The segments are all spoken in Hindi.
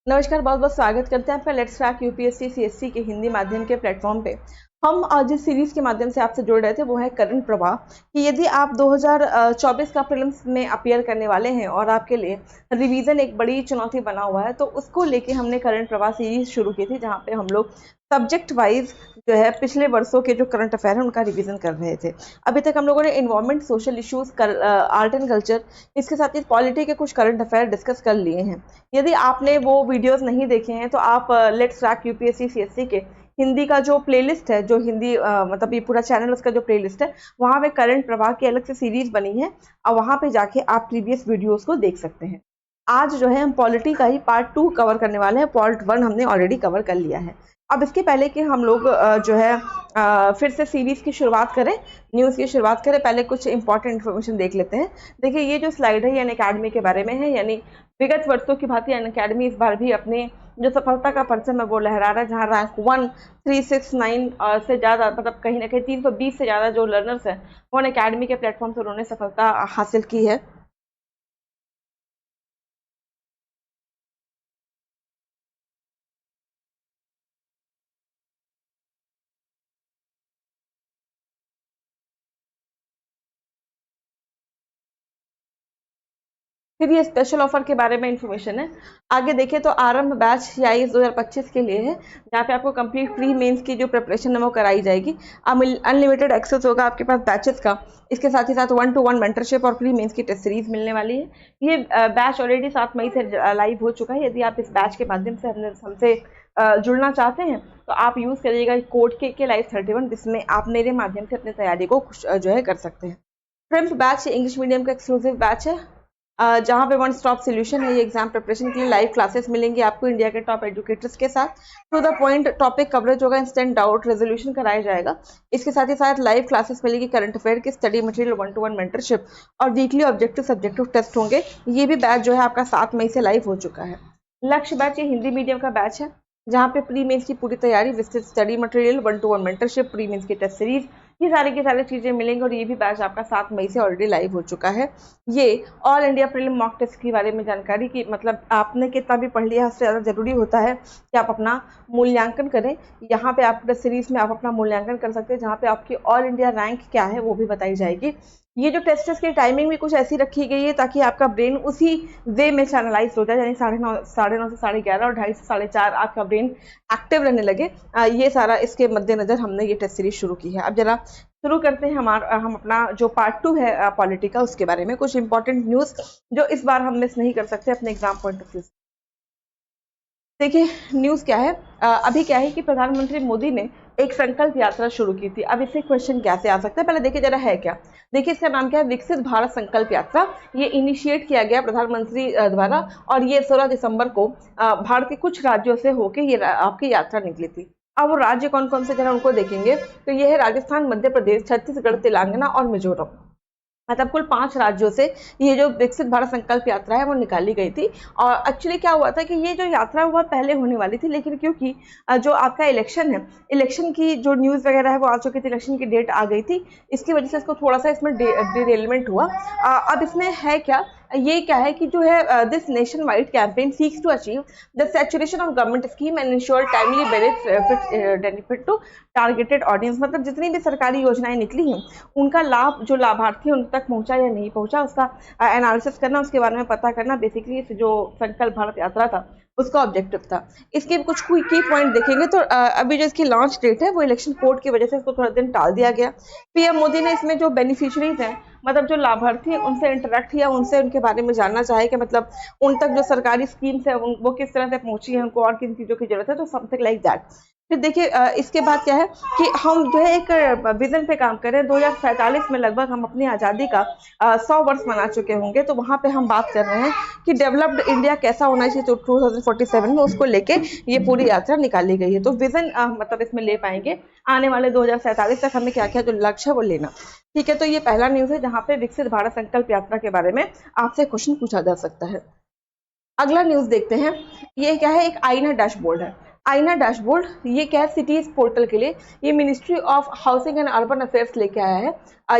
नमस्कार, बहुत बहुत स्वागत करते हैं आपका लेट्स क्रैक यूपीएससी सीएससी के हिंदी माध्यम के प्लेटफॉर्म पे। हम जिस सीरीज के माध्यम से आपसे जुड़ रहे थे वो है करंट प्रवाह कि यदि आप 2024 का प्रीलिम्स में अपीयर करने वाले हैं और आपके लिए रिवीजन एक बड़ी चुनौती बना हुआ है, तो उसको लेके हमने करंट प्रवाह सीरीज शुरू की थी, जहाँ पे हम लोग सब्जेक्ट वाइज जो है पिछले वर्षों के जो करंट अफेयर है उनका रिवीजन कर रहे थे। अभी तक हम लोगों ने environment, social issues, art and culture, इसके साथ ही पॉलिटी के कुछ करंट अफेयर डिस्कस कर लिए हैं। यदि आपने वो वीडियोस नहीं देखे हैं तो आप लेट्स क्रैक यूपीएससी सीएससी के हिंदी का जो प्लेलिस्ट है, जो हिंदी मतलब ये पूरा चैनल, उसका जो प्लेलिस्ट है, वहाँ पे करंट प्रवाह की अलग से सीरीज बनी है और वहाँ पे जाके आप प्रीवियस वीडियोस को देख सकते हैं। आज जो है हम पॉलिटी का ही पार्ट 2 कवर करने वाले हैं। पार्ट 1 हमने ऑलरेडी कवर कर लिया है। अब इसके पहले कि हम लोग जो है फिर से सीरीज की शुरुआत करें, न्यूज़ की शुरुआत करें, पहले कुछ इंपॉर्टेंट इन्फॉर्मेशन देख लेते हैं। देखिए, ये जो स्लाइड है ये अनअकैडमी के बारे में है, यानी विगत वर्षों की भांति अनअकैडमी इस बार भी अपने जो सफलता का परचम है वो लहरा रहा है, जहाँ रैंक 1 369 से ज़्यादा, मतलब कहीं ना कहीं 320 से ज़्यादा जो लर्नर्स हैं वो अनअकैडमी के प्लेटफॉर्म से उन्होंने सफलता हासिल की है। फिर ये स्पेशल ऑफर के बारे में इंफॉर्मेशन है। आगे देखें तो आरंभ बैच या इस 2025 के लिए है, जहाँ पे आपको कंप्लीट प्री मेंस की जो प्रिपरेशन है वो कराई जाएगी। अनलिमिटेड एक्सेस होगा आपके पास बैचेस का। इसके साथ ही साथ 1-to-1 मेंटरशिप और प्री मेंस की टेस्ट सीरीज मिलने वाली है। ये बैच ऑलरेडी 7 मई से लाइव हो चुका है। यदि आप इस बैच के माध्यम से हमसे जुड़ना चाहते हैं तो आप यूज़ करिएगा कोड के लाइव 31, जिसमें आप मेरे माध्यम से अपनी तैयारी को जो है कर सकते हैं। ट्रिम्प बैच इंग्लिश मीडियम का एक्सक्लूसिव बैच है, जहाँ पे वन स्टॉप सोल्यूशन है। ये एग्जाम प्रिपरेशन के लिए लाइव क्लासेस मिलेंगी आपको इंडिया के टॉप एजुकेटर्स के साथ। To the point topic coverage होगा, इंस्टेंट डाउट रेजोल्यूशन कराया जाएगा। इसके साथ ही साथ लाइव क्लासेस मिलेगी करंट अफेयर की, स्टडी मटेरियल, 1-to-1 मेंटरशिप और वीकली ऑब्जेक्टिव सब्जेक्टिव टेस्ट होंगे। ये भी बैच जो है आपका 7 मई से लाइव हो चुका है। लक्ष्य बैच ये हिंदी मीडियम का बैच है, जहाँ पे प्री मेंस की पूरी तैयारी, विस्तृत study material, 1-to-1 mentorship, pre mains की टेस्ट सीरीज, ये सारी की सारी चीज़ें मिलेंगी। और ये भी बैच आपका 7 मई से ऑलरेडी लाइव हो चुका है। ये all India prelim mock test के बारे में जानकारी की, मतलब आपने कितना भी पढ़ लिया उससे ज़्यादा ज़रूरी होता है कि आप अपना मूल्यांकन करें। यहाँ पे आप टेस्ट सीरीज में आप अपना मूल्यांकन कर सकते हैं, जहाँ पे आपकी ऑल इंडिया रैंक क्या है वो भी बताई जाएगी। ये जो टेस्ट की टाइमिंग भी कुछ ऐसी रखी गई है ताकि आपका ब्रेन उसी वे में चैनलाइज हो जाए, यानी 9:30 से 11:30 और 2:30 से 4:30 आपका ब्रेन एक्टिव रहने लगे। ये सारा इसके मद्देनजर हमने ये टेस्ट सीरीज शुरू की है। अब जरा शुरू करते हैं हम अपना जो पार्ट 2 है पॉलिटी का, उसके बारे में कुछ इंपॉर्टेंट न्यूज़ जो इस बार हम मिस नहीं कर सकते अपने एग्जाम पॉइंट ऑफ व्यू से। देखिए, न्यूज़ क्या है, अभी क्या है कि प्रधानमंत्री मोदी ने एक संकल्प यात्रा शुरू की थी। अब इससे क्वेश्चन कैसे आ सकता है, पहले देखिए जरा है क्या। देखिए, इसका नाम क्या है, विकसित भारत संकल्प यात्रा। ये इनिशिएट किया गया प्रधानमंत्री द्वारा, और ये 16 दिसंबर को भारत के कुछ राज्यों से होके ये आपकी यात्रा निकली थी। अब वो राज्य कौन कौन से जरा उनको देखेंगे तो ये है राजस्थान, मध्य प्रदेश, छत्तीसगढ़, तेलंगाना और मिजोरम। मतलब कुल 5 राज्यों से ये जो विकसित भारत संकल्प यात्रा है वो निकाली गई थी। और एक्चुअली क्या हुआ था कि ये जो यात्रा हुआ पहले होने वाली थी, लेकिन क्योंकि जो आपका इलेक्शन है, इलेक्शन की जो न्यूज़ वगैरह है वो आ चुकी थी, इलेक्शन की डेट आ गई थी, इसकी वजह से इसको थोड़ा सा इसमें डिरेलमेंट हुआ। अब इसमें है क्या, ये क्या है कि जो है this nationwide campaign seeks to achieve the saturation of government scheme and ensure timely benefit to targeted audience. मतलब जितनी भी सरकारी योजनाएं निकली हैं उनका लाभ जो लाभार्थी उन तक पहुंचा या नहीं पहुंचा, उसका एनालिसिस करना, उसके बारे में पता करना, बेसिकली जो संकल्प भारत यात्रा था उसका ऑब्जेक्टिव था। इसके कुछ की पॉइंट देखेंगे तो अभी जो इसकी लॉन्च डेट है वो इलेक्शन कोड की वजह से इसको थोड़ा दिन टाल दिया गया। पीएम मोदी ने इसमें जो बेनिफिशरीज हैं, मतलब जो लाभार्थी हैं, उनसे इंटरेक्ट किया, उनसे उनके बारे में जानना चाहे कि मतलब उन तक जो सरकारी स्कीम्स है वो किस तरह से पहुंची है, उनको और किन चीज़ों की जरूरत है, तो समथिंग लाइक दैट। फिर देखिए, इसके बाद क्या है कि हम जो है एक विजन पे काम कर रहे हैं। 2047 में लगभग हम अपनी आज़ादी का 100 वर्ष मना चुके होंगे, तो वहाँ पे हम बात कर रहे हैं कि डेवलप्ड इंडिया कैसा होना चाहिए, तो 2047 में उसको लेके ये पूरी यात्रा निकाली गई है। तो विजन मतलब इसमें ले पाएंगे आने वाले 2047 तक हमें क्या क्या जो लक्ष्य है वो लेना। ठीक है, तो ये पहला न्यूज़ है जहाँ पे विकसित भारत संकल्प यात्रा के बारे में आपसे क्वेश्चन पूछा जा सकता है। अगला न्यूज़ देखते हैं, ये क्या है, एक आईना डैशबोर्ड है। आईना डैशबोर्ड ये क्या है, सिटीज पोर्टल के लिए ये ministry of housing and urban affairs लेके आया है।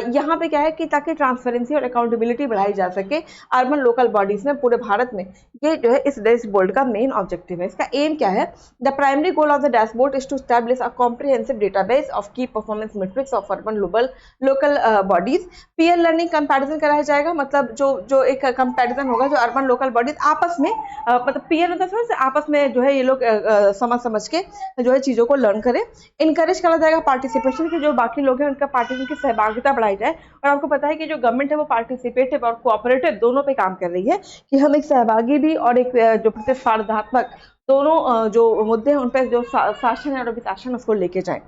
यहाँ पे क्या है कि ताकि ट्रांसपेरेंसी और अकाउंटेबिलिटी बढ़ाई जा सके अर्बन लोकल बॉडीज में पूरे भारत में, ये जो है इस डैशबोर्ड का मेन ऑब्जेक्टिव है। इसका एम क्या है, the primary goal of the dashboard is to establish a comprehensive database of key performance metrics of urban local bodies. Peer learning comparison कराया जाएगा, मतलब जो एक कंपैरिजन होगा जो अर्बन लोकल बॉडीज आपस में मतलब पीयर मतलब आपस में जो है ये लोग समझ के जो है चीजों को लर्न करें। इनकरेज करा जाएगा पार्टिसिपेशन की, जो बाकी लोग हैं उनका पार्टिसिपेशन की सहभागिता बढ़ाई जाए। और आपको पता है कि जो गवर्नमेंट है वो पार्टिसिपेटिव और कोऑपरेटिव दोनों पे काम कर रही है कि हम एक सहभागी भी और एक जो प्रतिस्पर्धात्मक दोनों जो मुद्दे हैं उन पर जो शासन है और अभिशासन उसको लेके जाए।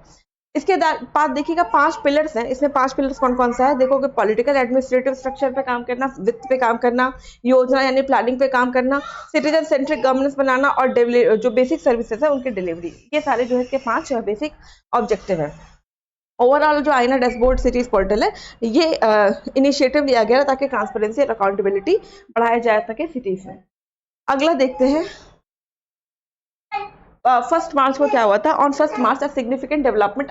इसके बाद देखिएगा 5 पिलर्स हैं, इसमें 5 पिलर्स कौन कौन सा है देखोगे, पॉलिटिकल एडमिनिस्ट्रेटिव स्ट्रक्चर पे काम करना, वित्त पे काम करना, योजना यानी प्लानिंग पे काम करना, सिटीजन सेंट्रिक गवर्नेंस बनाना और जो बेसिक सर्विसेज है उनकी डिलीवरी। ये सारे जो है इसके 5 बेसिक ऑब्जेक्टिव है। ओवरऑल जो आईना डैशबोर्ड सिटीज पोर्टल है ये इनिशिएटिव लिया गया ताकि ट्रांसपेरेंसी और अकाउंटेबिलिटी बढ़ाया जा सके सिटीज में। अगला देखते हैं 1 मार्च को क्या हुआ था। On 1 March a significant development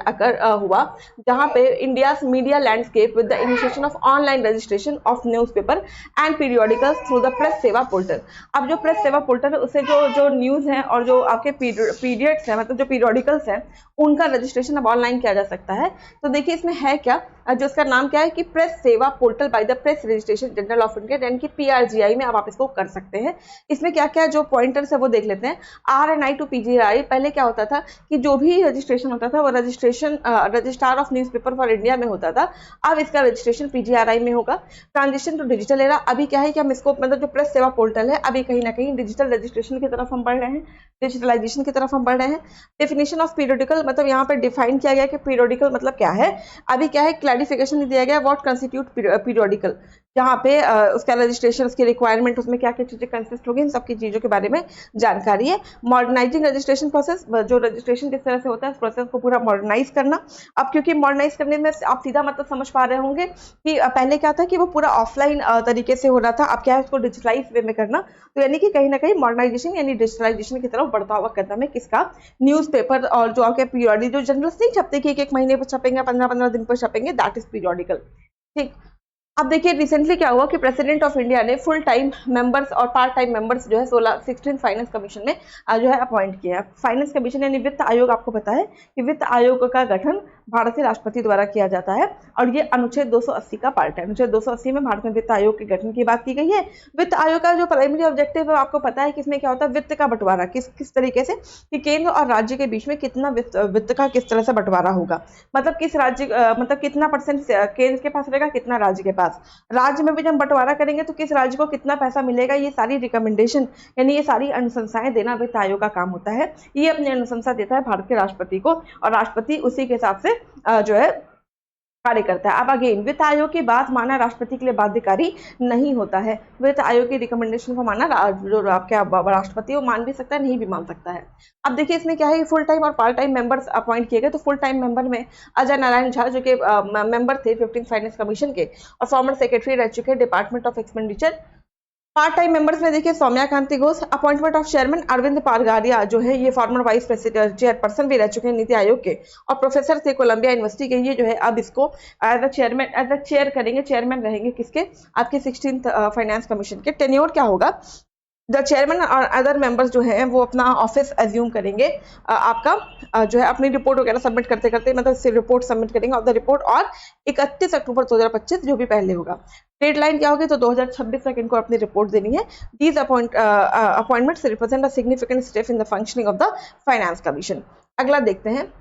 हुआ जहां पे India's media landscape with the initiation of online registration of newspaper and periodicals through the press सेवा पोर्टल। अब जो प्रेस सेवा पोर्टल है उससे जो न्यूज़ हैं और जो आपके पीरियड्स हैं मतलब जो पीरियोडिकल्स हैं उनका रजिस्ट्रेशन अब ऑनलाइन किया जा सकता है। तो देखिए इसमें है क्या, जो इसका नाम क्या है कि प्रेस सेवा portal by the press registration general of India यानी कि PRGI में अब आप इसको कर सकते हैं। इसमें क्या क्या जो पॉइंटर्स है वो देख लेते हैं। RNI टू PGI, पहले क्या होता था कि जो भी रजिस्ट्रेशन होता था वो registrar of newspaper for India में होता था, अब इसका रजिस्ट्रेशन PGRI में होगा। ट्रांजिशन टू डिजिटल एरा, अभी क्या है कि हम इसको मतलब जो प्रेस सेवा पोर्टल है अभी कहीं ना कहीं डिजिटल रजिस्ट्रेशन की तरफ हम बढ़ रहे हैं, डिजिटलाइजेशन की तरफ हम बढ़ रहे हैं। डेफिनेशन ऑफ पीरियोडिकल, मतलब यहाँ पे डिफाइन किया गया कि पीरियोडिकल मतलब क्या है। अभी क्या है क्लैरिफिकेशन दिया गया व्हाट कंस्टिट्यूट पीरियोडिकल, जहाँ पे उसका रजिस्ट्रेशन, उसकी रिक्वायरमेंट, उसमें क्या क्या चीजें कंसिस्ट होगी, इन सबकी चीजों के बारे में जानकारी है। मॉडर्नाइजिंग रजिस्ट्रेशन प्रोसेस, जो रजिस्ट्रेशन किस तरह से होता है उस प्रोसेस को पूरा मॉडर्नाइज करना। अब क्योंकि मॉडर्नाइज करने में आप सीधा मतलब समझ पा रहे होंगे कि पहले क्या था कि वो पूरा ऑफलाइन तरीके से हो रहा था, अब क्या है उसको डिजिटलाइज वे में करना। तो यानी कि कहीं ना कहीं मॉडर्नाइजेशन यानी डिजिटलाइजेशन की तरफ बढ़ता हुआ कदम है किसका, न्यूज़पेपर और जो आपके पीरियोडिक जो जर्नल्स नहीं छपते कि एक महीने पर छपेंगे 15-15 दिन पर छपेंगे, दैट इज पीरियोडिकल। ठीक, अब देखिए रिसेंटली क्या हुआ कि प्रेसिडेंट ऑफ इंडिया ने फुल टाइम मेंबर्स और पार्ट टाइम मेंबर्स जो है 16 फाइनेंस कमीशन में जो है अपॉइंट किया। फाइनेंस कमीशन यानी वित्त आयोग, आपको पता है कि वित्त आयोग का गठन भारत के राष्ट्रपति द्वारा किया जाता है और ये अनुच्छेद 280 का पार्ट है। अनुच्छेद 280 में भारत में वित्त आयोग के गठन की बात की गई है। वित्त आयोग का जो प्राइमरी ऑब्जेक्टिव है आपको पता है कि इसमें क्या होता है, वित्त का बंटवारा किस तरीके से कि केंद्र और राज्य के बीच में कितना वित्त का किस तरह से बंटवारा होगा, मतलब किस राज्य मतलब कितना % केंद्र के पास रहेगा, कितना राज्य के पास। राज्य में भी जब बंटवारा करेंगे तो किस राज्य को कितना पैसा मिलेगा, ये सारी रिकमेंडेशन यानी ये सारी अनुशंसाएं देना वित्त आयोग का काम होता है। ये अपनी अनुशंसा देता है भारत के राष्ट्रपति को और राष्ट्रपति उसी के हिसाब से जो है कार्य करता है। अब अगेन वित्त आयोग की बात माना राष्ट्रपति के लिए बाध्यकारी नहीं होता है। वित्त आयोग की रिकमेंडेशन को माना जो आपके राष्ट्रपति वो मान भी सकता है, नहीं भी मान सकता है। अब देखिए इसमें क्या है, फुल टाइम और पार्ट टाइम मेंबर्स अपॉइंट किए गए। तो फुल टाइम मेंबर में अजय नारायण झा जो कि मेंबर थे 15 फाइनेंस कमीशन के और फॉर्मर सेक्रेटरी रह चुके department of expenditure. Part time members में देखिए Soumya Kanti Ghosh. Appointment of chairman Arvind Panagariya जो है ये फॉर्मर वाइस प्रेसिडेंट चेयरपर्सन भी रह चुके हैं नीति आयोग के और प्रोफेसर थे कोलंबिया यूनिवर्सिटी के। ये जो है अब इसको एज अ चेयर करेंगे, चेयरमैन रहेंगे किसके, आपके 16th फाइनेंस कमीशन के। टेन्योर क्या होगा, द चेयरमैन और अदर मेंबर्स जो हैं वो अपना ऑफिस एज्यूम करेंगे, आपका जो है अपनी रिपोर्ट वगैरह सबमिट करते करते मतलब रिपोर्ट सबमिट करेंगे ऑफ द रिपोर्ट और 31 अक्टूबर 2025 जो भी पहले होगा। डेडलाइन क्या होगी, तो 2026 तक इनको अपनी रिपोर्ट देनी है। These appointments represent a significant step in the functioning of the finance commission. अगला देखते हैं,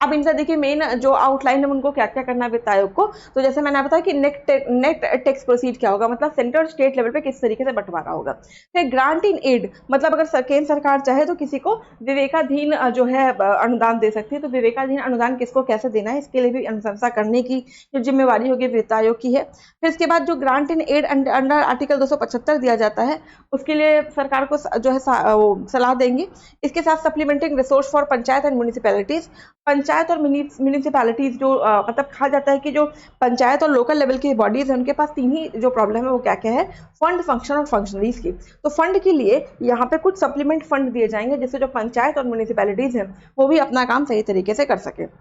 अब इनका देखिए मेन जो आउटलाइन है उनको क्या क्या करना है वित्त आयोग को। तो जैसे मैंने बताया कि नेट टैक्स प्रोसीड क्या होगा, मतलब सेंट्रल और स्टेट लेवल पे किस तरीके से बंटवारा होगा। फिर ग्रांट इन एड, मतलब अगर केंद्र सरकार चाहे तो किसी को विवेकाधीन जो है अनुदान दे सकती है। तो विवेकाधीन अनुदान किसको कैसे देना है इसके लिए भी अनुशंसा करने की जो जिम्मेवारी होगी वित्त आयोग की है। फिर इसके बाद जो grant in aid under article 275 दिया जाता है उसके लिए सरकार को जो है सलाह देंगे। इसके साथ supplementing resource for panchayat and municipalities, panchayat और म्यूनिसिपैलिटीज जो मतलब कहा जाता है कि जो पंचायत और लोकल लेवल की बॉडीज है उनके पास तीन ही जो प्रॉब्लम है वो क्या क्या है, फंड, फंक्शन और फंक्शनरीज की। तो फंड के लिए यहाँ पे कुछ सप्लीमेंट फंड दिए जाएंगे जिससे जो पंचायत और म्यूनिसिपैलिटीज हैं वो भी अपना काम सही तरीके से कर सके।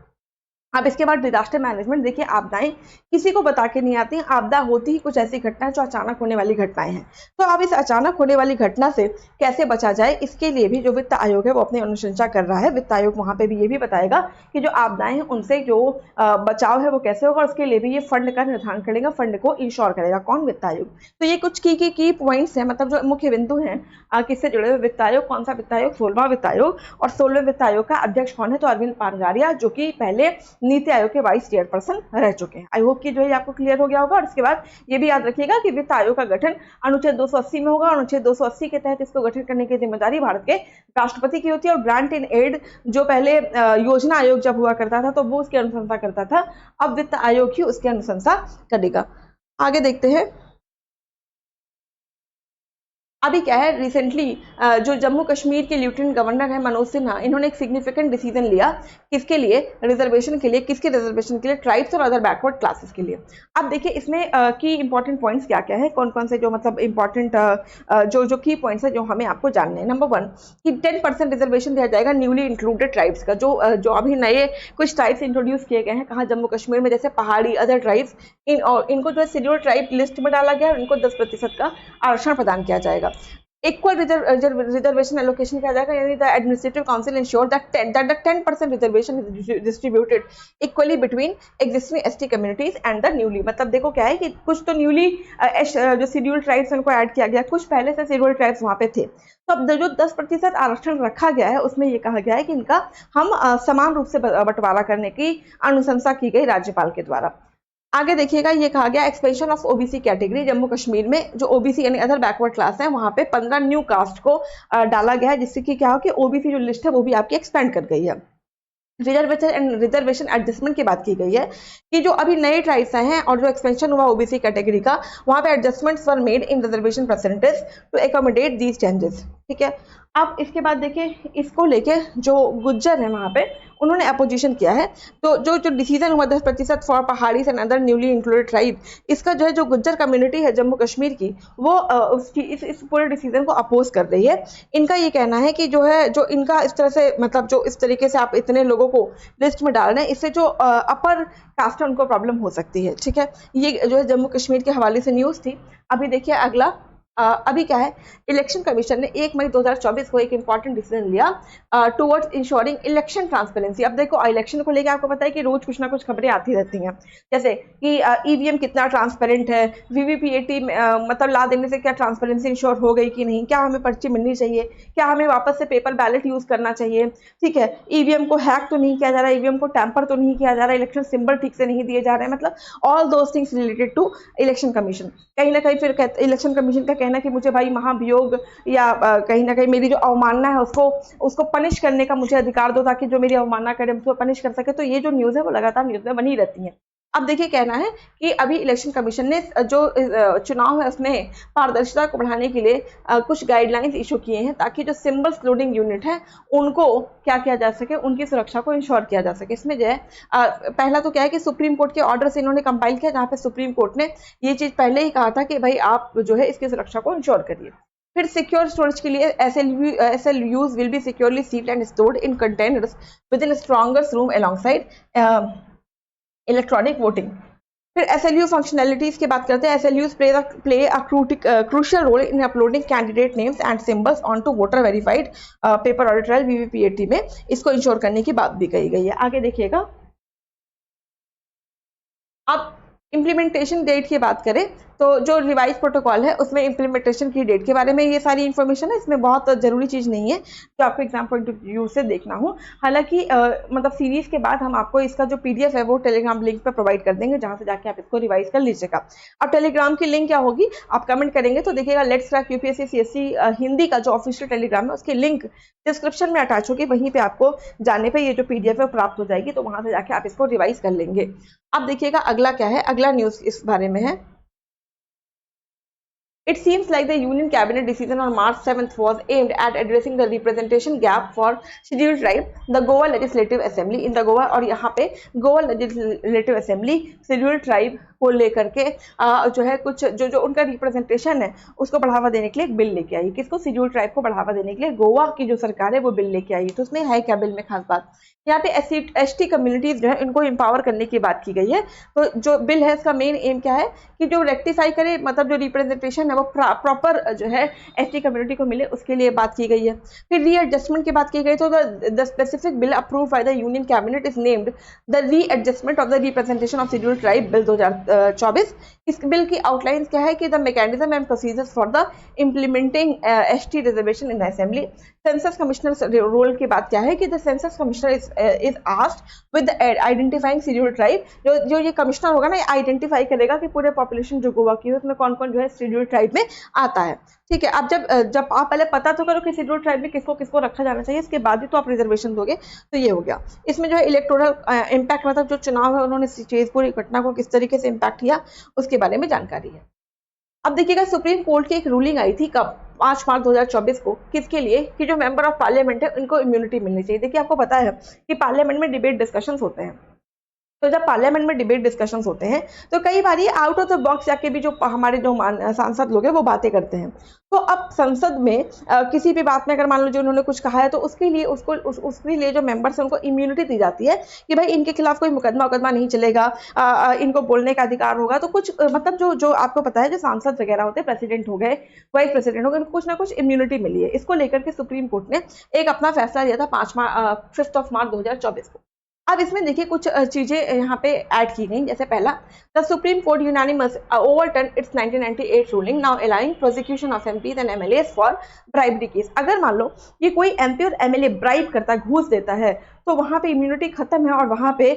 अब इसके बाद डिजास्टर मैनेजमेंट। देखिए आपदाएं किसी को बता के नहीं आती, आपदा होती ही कुछ ऐसी घटना है जो अचानक होने वाली घटनाएं हैं। तो अब इस अचानक होने वाली घटना से कैसे बचा जाए, इसके लिए भी जो वित्त आयोग है वो अपनी अनुशंसा कर रहा है। वित्त आयोग वहां पे भी ये भी बताएगा कि जो आपदाएं हैं उनसे जो बचाव है वो कैसे होगा, उसके लिए भी ये फंड का निर्धारण करेगा, फंड को इंश्योर करेगा। कौन? वित्त आयोग। तो ये कुछ की पॉइंट्स हैं, मतलब जो मुख्य बिंदु हैं किससे जुड़े हुए। वित्त आयोग कौन सा वित्त आयोग? 16वां वित्त आयोग। और 16वें वित्त आयोग का अध्यक्ष कौन है? तो अरविंद पानगारिया, जो कि पहले नीति आयोग के वाइस चेयरपर्सन रह चुके हैं। आई होप कि जो है आपको क्लियर हो गया होगा। और इसके बाद ये भी याद रखिएगा कि वित्त आयोग का गठन अनुच्छेद 280 में होगा। अनुच्छेद 280 के तहत इसको गठन करने की जिम्मेदारी भारत के राष्ट्रपति की होती है। और ग्रांट इन एड जो पहले योजना आयोग जब हुआ करता था तो वो उसकी अनुशंसा करता था, अब वित्त आयोग ही उसकी अनुशंसा करेगा। आगे देखते हैं। अभी क्या है, रिसेंटली जो जम्मू कश्मीर के लेफ्टिनेंट गवर्नर है मनोज सिन्हा, इन्होंने एक सिग्निफिकेंट डिसीजन लिया। किसके लिए? रिजर्वेशन के लिए। किसके रिजर्वेशन के लिए? ट्राइब्स और अदर बैकवर्ड क्लासेस के लिए। अब देखिए इसमें की इंपॉर्टेंट पॉइंट्स क्या क्या है, कौन कौन से जो मतलब इंपॉर्टेंट जो की पॉइंट्स है जो हमें आपको जानने हैं। नंबर 1 कि 10% रिजर्वेशन दिया जाएगा न्यूली इंक्लूडेड ट्राइब्स का। जो अभी नए कुछ ट्राइब्स इंट्रोड्यूस किए गए हैं कहाँ, जम्मू कश्मीर में, जैसे पहाड़ी, अदर ट्राइब्स, इनको जो है शेड्यूल्ड ट्राइब लिस्ट में डाला गया है और इनको 10% का आरक्षण प्रदान किया जाएगा। इक्वल रिजर्वेशन एलोकेशन किया जाएगा, यानी the administrative council ensure that the 10% reservation is distributed equally between existing ST communities and the newly. मतलब देखो क्या है कि कुछ तो न्यूली जो शेड्यूल्ड ट्राइब्स उनको ऐड किया गया, कुछ पहले से शेड्यूल्ड ट्राइब्स वहां पे थे। तो अब जो 10% आरक्षण रखा गया है उसमें ये कहा गया है कि इनका हम समान रूप से बंटवारा करने की अनुशंसा की गई राज्यपाल के द्वारा। आगे देखिएगा, ये कहा गया expansion of OBC category. Jammu Kashmir में जो ओबीसी यानी अदर बैकवर्ड क्लास है वहां पे 15 न्यू कास्ट को डाला गया है, जिससे कि क्या हो कि ओबीसी जो लिस्ट है वो भी आपकी एक्सपेंड कर गई है। रिजर्वेशन एडजस्टमेंट की बात की गई है कि जो अभी नए ट्राइब्स आए हैं और जो एक्सपेंशन हुआ ओबीसी कैटेगरी का, वहां पे adjustments were made in reservation percentage to accommodate these changes. ठीक है। अब इसके बाद देखिए इसको लेके जो गुज्जर है वहां पे उन्होंने अपोजिशन किया है। तो जो डिसीजन हुआ 10% for Paharis and other newly included tribe, इसका जो है जो गुज्जर कम्युनिटी है जम्मू कश्मीर की वो उसकी इस पूरे डिसीजन को अपोज कर रही है। इनका ये कहना है कि जो है जो इनका इस तरह से मतलब जो इस तरीके से आप इतने लोगों को लिस्ट में डाल रहे हैं, इससे जो अपर कास्ट है उनको प्रॉब्लम हो सकती है। ठीक है, ये जो है जम्मू कश्मीर के हवाले से न्यूज़ थी। अभी देखिए अगला अभी क्या है, इलेक्शन कमीशन ने 1 मई 2024 को एक इंपॉर्टेंट डिसीजन लिया टुवर्ड्स इंश्योरिंग इलेक्शन ट्रांसपेरेंसी। अब देखो इलेक्शन को लेकर आपको पता है कि रोज कुछ ना कुछ खबरें आती रहती हैं, जैसे कि ईवीएम कितना ट्रांसपेरेंट है, वीवीपीएटी मतलब ला देने से क्या ट्रांसपेरेंसी इंश्योर हो गई कि नहीं, क्या हमें पर्ची मिलनी चाहिए, क्या हमें वापस से पेपर बैलेट यूज करना चाहिए। ठीक है, ईवीएम को हैक तो नहीं किया जा रहा, ईवीएम को टैंपर तो नहीं किया जा रहा, इलेक्शन सिंबल ठीक से नहीं दिए जा रहे हैं, मतलब all those things related to election commission. कहीं ना कहीं फिर इलेक्शन कमीशन का कहना कि मुझे भाई महाभियोग या कहीं ना कहीं मेरी जो अवमानना है उसको पनिश करने का मुझे अधिकार दो, ताकि जो मेरी अवमानना करे उसको पनिश कर सके। तो ये जो न्यूज़ है वो लगातार न्यूज़ में बनी रहती है। अब देखिए कहना है कि अभी इलेक्शन कमीशन ने जो चुनाव है उसमें पारदर्शिता को बढ़ाने के लिए कुछ गाइडलाइंस इशू किए हैं, ताकि जो सिंबल्स लोडिंग यूनिट है उनको क्या किया जा सके, उनकी सुरक्षा को इंश्योर किया जा सके। इसमें जो है पहला तो क्या है कि सुप्रीम कोर्ट के ऑर्डर से इन्होंने कंपाइल किया, जहाँ पे सुप्रीम कोर्ट ने ये चीज पहले ही कहा था कि भाई आप जो है इसकी सुरक्षा को इंश्योर करिए। फिर सिक्योर स्टोरेज के लिए SLUs will be securely sealed and stored in containers within stronger room alongside electronic voting. फिर SLU फंक्शनैलिटीज की बात करते हैं। SLUs play a crucial role in uploading candidate names and symbols onto voter verified paper audit trial VVPAT में, इसको इंश्योर करने की बात भी कही गई है। आगे देखिएगा, अब इम्प्लीमेंटेशन डेट की बात करें तो जो रिवाइज प्रोटोकॉल है उसमें इम्प्लीमेंटेशन की डेट के बारे में ये सारी इन्फॉर्मेशन है, इसमें बहुत जरूरी चीज़ नहीं है जो आपको एग्जाम पॉइंट ऑफ व्यू से देखना हो। हालांकि मतलब सीरीज के बाद हम आपको इसका जो PDF है वो टेलीग्राम लिंक पर प्रोवाइड कर देंगे, जहां से जाके आप इसको रिवाइज कर लीजिएगा। अब टेलीग्राम की लिंक क्या होगी, आप कमेंट करेंगे तो देखिएगा let's crack UPSC CSC Hindi का जो ऑफिशियल टेलीग्राम है उसकी लिंक डिस्क्रिप्शन में अटैच होगी, वहीं पे आपको जाने पे ये जो PDF है प्राप्त हो जाएगी, तो वहां से जाके आप इसको रिवाइज कर लेंगे। अब देखिएगा अगला क्या है, अगला न्यूज़ इस बारे में है। It seems like the Union Cabinet decision on March 7th was aimed at addressing the representation gap for scheduled tribe. The Goa Legislative Assembly in the Goa, और यहाँ पे Goa Legislative Assembly scheduled tribe को लेकर के जो है कुछ जो उनका रिप्रेजेंटेशन है उसको बढ़ावा देने के लिए एक बिल लेके आई। किसको? शेड्यूल्ड ट्राइब को बढ़ावा देने के लिए गोवा की जो सरकार है वो बिल लेके आई। तो उसमें है क्या बिल में खास बात? यहाँ पे एसटी कम्युनिटीज जो है इनको एम्पावर करने की बात की गई है। तो जो बिल है इसका मेन एम क्या है कि जो रेक्टिफाई करे, मतलब जो रिप्रेजेंटेशन है वो प्रॉपर जो है एसटी कम्युनिटी को मिले, उसके लिए बात की गई है। फिर रीएडजस्टमेंट की बात की गई, तो the specific bill approve by the union cabinet is named the readjustment of the representation of scheduled tribe bill 2024। इस बिल की आउटलाइन क्या है कि the mechanism and procedures for the implementing ST reservation in the assembly. Census commissioner role की बात क्या है कि the census commissioner is asked with identifying scheduled tribe. जो ये कमिश्नर होगा ना, ये आइडेंटिफाई करेगा कि पूरे पॉपुलेशन जो गोवा की है उसमें कौन कौन जो है शेड्यूल्ड ट्राइब में आता है। ठीक है, अब जब आप पहले पता तो करो कि शेड्यूल्ड ट्राइब में किसको किसको रखा जाना चाहिए, इसके बाद ही तो आप रिजर्वेशन दोगे। तो ये हो गया। इसमें जो है इलेक्टोरल इम्पैक्ट, मतलब जो चुनाव है उन्होंने चीज पूरी घटना को किस तरीके से इम्पैक्ट किया उसके बारे में जानकारी है। अब देखिएगा, सुप्रीम कोर्ट की एक रूलिंग आई थी कब? 5 मार्च 2024 को। किसके लिए? कि जो मेंबर ऑफ पार्लियामेंट है उनको इम्यूनिटी मिलनी चाहिए। देखिए, आपको पता है कि पार्लियामेंट में डिबेट डिस्कशंस होते हैं, तो जब पार्लियामेंट में डिबेट डिस्कशंस होते हैं तो कई बार ये आउट ऑफ द बॉक्स जाके भी जो हमारे जो सांसद लोग हैं वो बातें करते हैं। तो अब संसद में किसी भी बात में अगर मान लो जो उन्होंने कुछ कहा है तो उसके लिए उसके लिए जो मेंबर्स हैं उनको इम्यूनिटी दी जाती है कि भाई इनके खिलाफ कोई मुकदमा नहीं चलेगा, इनको बोलने का अधिकार होगा। तो कुछ मतलब जो आपको पता है जो सांसद वगैरह होते हैं, प्रेसिडेंट हो गए, वाइस प्रेसिडेंट हो गए, कुछ ना कुछ इम्यूनिटी मिली है। इसको लेकर के सुप्रीम कोर्ट ने एक अपना फैसला लिया था 5 मार्च 2024 को। अब इसमें देखिए कुछ चीजें यहाँ पे ऐड की गई। जैसे पहला, the Supreme Court unanimous overturn its 1998 ruling now allowing prosecution of MPs and MLAs for bribery case. अगर मान लो ये कोई एमपी और एमएलए ब्राइब करता है, घूस देता है, तो वहां पे इम्यूनिटी खत्म है और वहां पे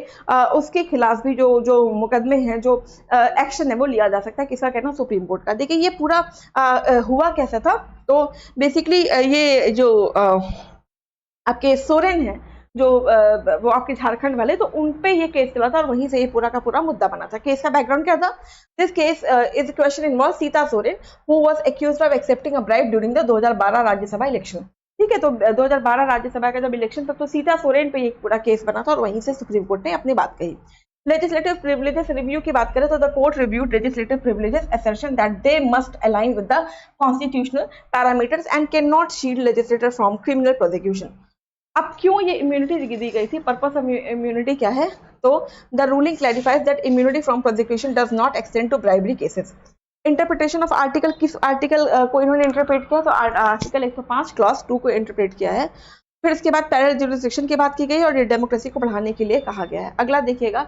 उसके खिलाफ भी जो मुकदमे हैं, जो एक्शन है वो लिया जा सकता है। किसका कहना? सुप्रीम कोर्ट का। देखिए ये पूरा हुआ कैसा था, तो बेसिकली ये जो आपके सोरेन है, जो वो आपके झारखंड वाले, तो उन पे ये केस चला था और वहीं से ये पूरा का पूरा मुद्दा बना था। केस का बैकग्राउंड क्या था? This case is question involve Sita Soren who was accused of accepting a bribe during the 2012 Rajya Sabha election. ठीक है, तो 2012 राज्यसभा का जब इलेक्शन था तो सीता सोरेन पे ये पूरा केस बना था और वहीं से सुप्रीम कोर्ट ने अपनी बात कही। लेजिस्लेटिव प्रिविलेजेस रिव्यू की बात करें तो the court reviewed legislative privileges assertion that they must align with the constitutional parameters and can not shield legislator from criminal prosecution. अब क्यों ये इम्यूनिटी दी गई थी? पर्पस ऑफ इम्यूनिटी क्या है? तो the ruling clarifies that immunity from prosecution does not extend to bribery cases. Interpretation of article, किस आर्टिकल को इन्होंने इंटरप्रेट किया? तो आर्टिकल 105 क्लॉज 2 को इंटरप्रेट किया है। फिर इसके बाद पैरेलल जुरिसडिक्शन की बात की गई और डेमोक्रेसी को बढ़ाने के लिए कहा गया है। अगला देखिएगा,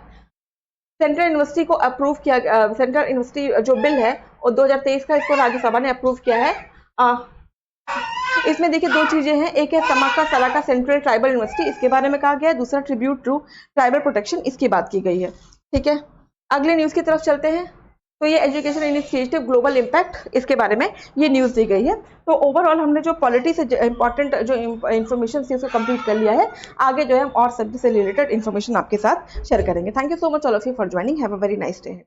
सेंट्रल यूनिवर्सिटी को अप्रूव किया, सेंट्रल यूनिवर्सिटी जो बिल है और 2023 का, इसको राज्यसभा ने अप्रूव किया है। इसमें देखिए दो चीजें हैं, एक है समाका सलाका सेंट्रल ट्राइबल यूनिवर्सिटी, इसके बारे में कहा गया है। दूसरा ट्रिब्यूट टू ट्राइबल प्रोटेक्शन, इसकी बात की गई है। ठीक है, अगले न्यूज की तरफ चलते हैं। तो ये एजुकेशन इनिशिएटिव ग्लोबल इम्पैक्ट, इसके बारे में ये न्यूज दी गई है। तो ओवरऑल हमने जो पॉलिटी से इंपॉर्टेंट जो इन्फॉर्मेशन थी उसको कंप्लीट कर लिया है। आगे जो है हम और सब्जेक्ट से रिलेटेड इन्फॉर्मेशन आपके साथ शेयर करेंगे। Thank you so much all of you for joining. Have a very nice day.